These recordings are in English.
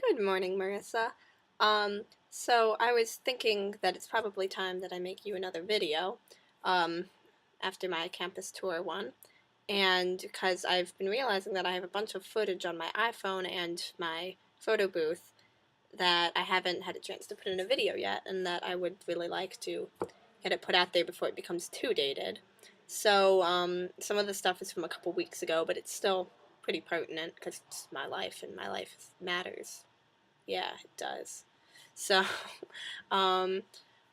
Good morning, Marissa. So I was thinking that it's probably time that I make you another video, um, after my campus tour one, and because I've been realizing that I have a bunch of footage on my iPhone and my photo booth that I haven't had a chance to put in a video yet, and that I would really like to get it put out there before it becomes too dated. So, some of the stuff is from a couple weeks ago, but it's still pretty pertinent because it's my life and my life matters. Yeah, it does. So, um,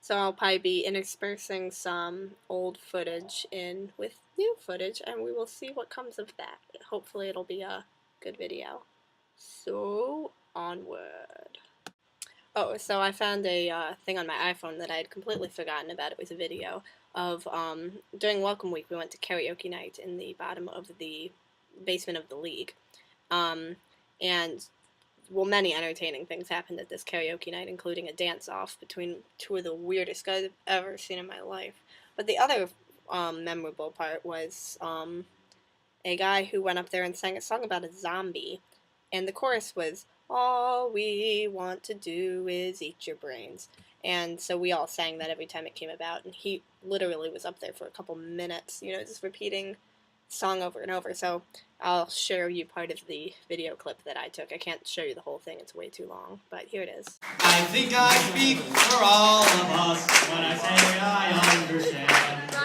so I'll probably be interspersing some old footage in with new footage, and we will see what comes of that. Hopefully, it'll be a good video. So, onward. Oh, so I found a thing on my iPhone that I had completely forgotten about. It was a video of during Welcome Week, we went to karaoke night in the bottom of the basement of the league. Um, and well, many entertaining things happened at this karaoke night, including a dance-off between two of the weirdest guys I've ever seen in my life. But the other memorable part was a guy who went up there and sang a song about a zombie, and the chorus was, "All we want to do is eat your brains." And so we all sang that every time it came about, and he literally was up there for a couple minutes, just repeating the song over and over. So I'll share you part of the video clip that I took. I can't show you the whole thing, it's way too long, but here it is. I think I speak for all of us when I say I understand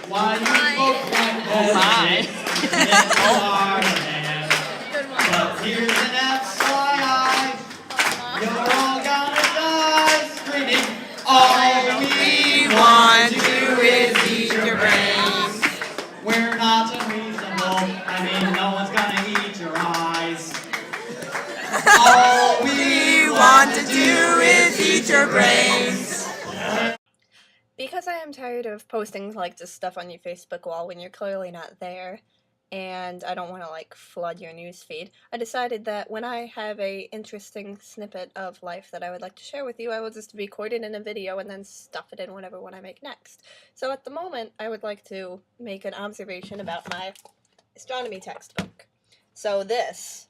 why you folks might hesitate if you are the man. But here's an FYI, you're all gonna die screaming, all we want to do is eat your brains. We're not unreasonable, no one's gonna eat your eyes. All we want to do is eat your brains. Because I am tired of posting like this stuff on your Facebook wall when you're clearly not there, and I don't want to like flood your newsfeed, I decided that when I have a interesting snippet of life that I would like to share with you, I will just record it in a video and then stuff it in whatever one I make next. So at the moment, I would like to make an observation about my astronomy textbook. So this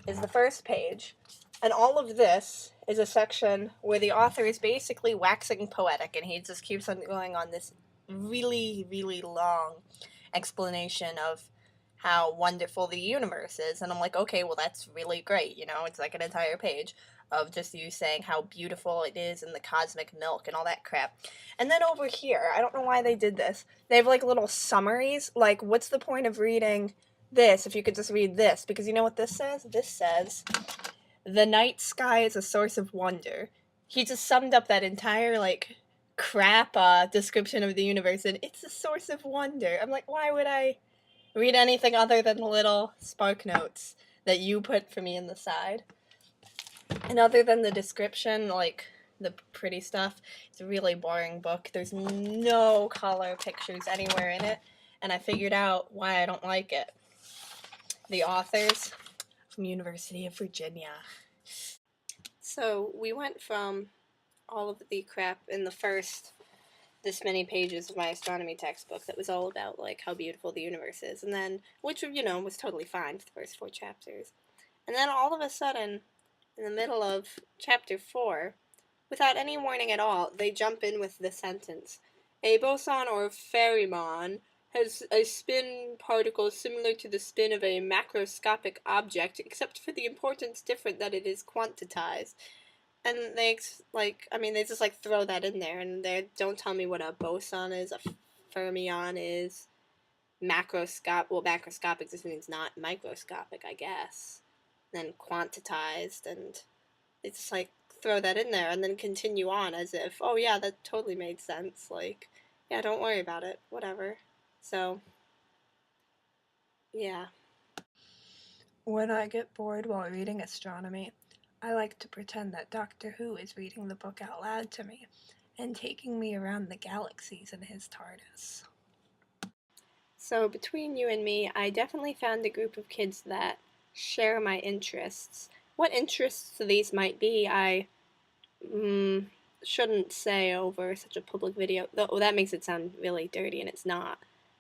is the first page, and all of this is a section where the author is basically waxing poetic, and he just keeps on going on this really, really long explanation of how wonderful the universe is. And I'm like, okay, well, that's really great, it's like an entire page of just you saying how beautiful it is and the cosmic milk and all that crap. And then over here, I don't know why they did this, they have like little summaries, like what's the point of reading this if you could just read this? Because you know what this says? This says, "The night sky is a source of wonder." He just summed up that entire, like, crap description of the universe, and it's a source of wonder. I'm like, why would I read anything other than the little spark notes that you put for me in the side? And other than the description, like, the pretty stuff, it's a really boring book. There's no color pictures anywhere in it, and I figured out why I don't like it. The authors from University of Virginia. So we went from all of the crap in the first this many pages of my astronomy textbook that was all about like how beautiful the universe is, and then which was totally fine for the first 4 chapters. And then all of a sudden, in the middle of chapter 4, without any warning at all, they jump in with the sentence, "A boson or ferrimon has a spin particle similar to the spin of a macroscopic object, except for the importance different that it is quantized." And they they just like throw that in there, and they don't tell me what a boson is, a fermion is, macroscopic just means not microscopic, I guess. And then quantized, and they just like throw that in there and then continue on as if, oh yeah, that totally made sense. Like, yeah, don't worry about it, whatever. So, yeah. When I get bored while reading astronomy, I like to pretend that Doctor Who is reading the book out loud to me and taking me around the galaxies in his TARDIS. So between you and me, I definitely found a group of kids that share my interests. What interests these might be, I shouldn't say over such a public video. Though that makes it sound really dirty, and it's not.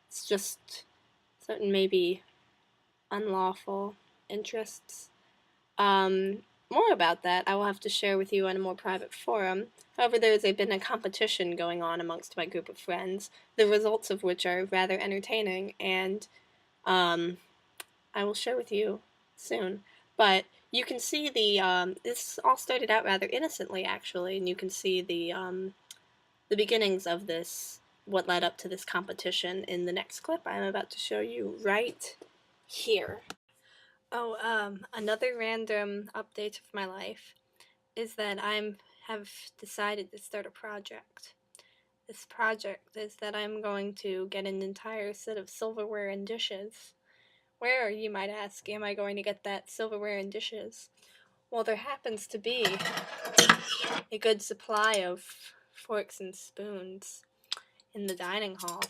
It's just certain maybe unlawful interests. more about that I will have to share with you on a more private forum. However, there's been a competition going on amongst my group of friends, the results of which are rather entertaining, and I will share with you soon. But you can see this all started out rather innocently, actually, and you can see the beginnings of this, what led up to this competition, in the next clip I'm about to show you right here. Oh, another random update of my life is that have decided to start a project. This project is that I'm going to get an entire set of silverware and dishes. Where, you might ask, am I going to get that silverware and dishes? Well, there happens to be a good supply of forks and spoons in the dining hall,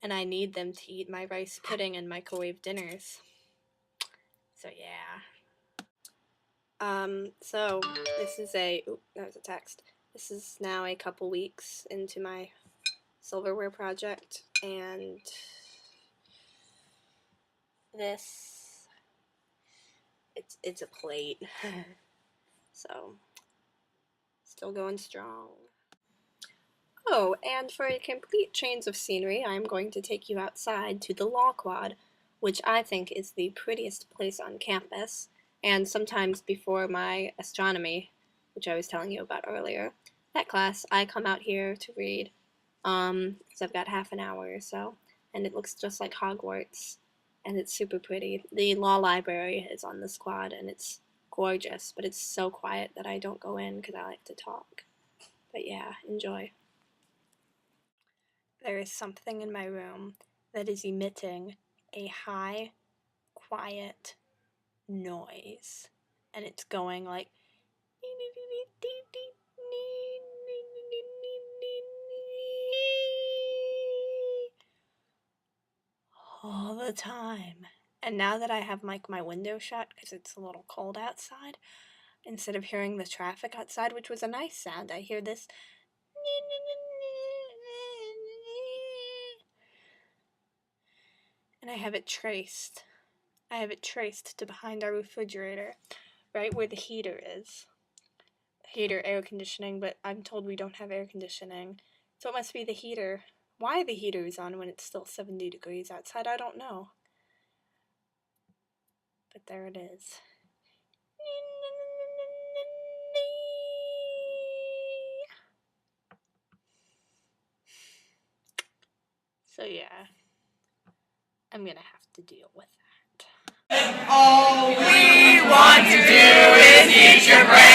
and I need them to eat my rice pudding and microwave dinners. So yeah. So this is that was a text. This is now a couple weeks into my silverware project, and it's a plate. So, still going strong. Oh, and for a complete change of scenery, I'm going to take you outside to the Law Quad, which I think is the prettiest place on campus, and sometimes before my astronomy, which I was telling you about earlier, that class, I come out here to read, because I've got half an hour or so, and it looks just like Hogwarts, and it's super pretty. The law library is on this quad, and it's gorgeous, but it's so quiet that I don't go in because I like to talk. But yeah, enjoy. There is something in my room that is emitting a high, quiet noise, and it's going like all the time. And now that I have my window shut because it's a little cold outside, instead of hearing the traffic outside, which was a nice sound, I hear this. And I have it traced. I have it traced to behind our refrigerator, right where the heater is. Heater, air conditioning, but I'm told we don't have air conditioning. So it must be the heater. Why the heater is on when it's still 70 degrees outside, I don't know. But there it is. So yeah, I'm gonna have to deal with that. All we want to do is eat your brain.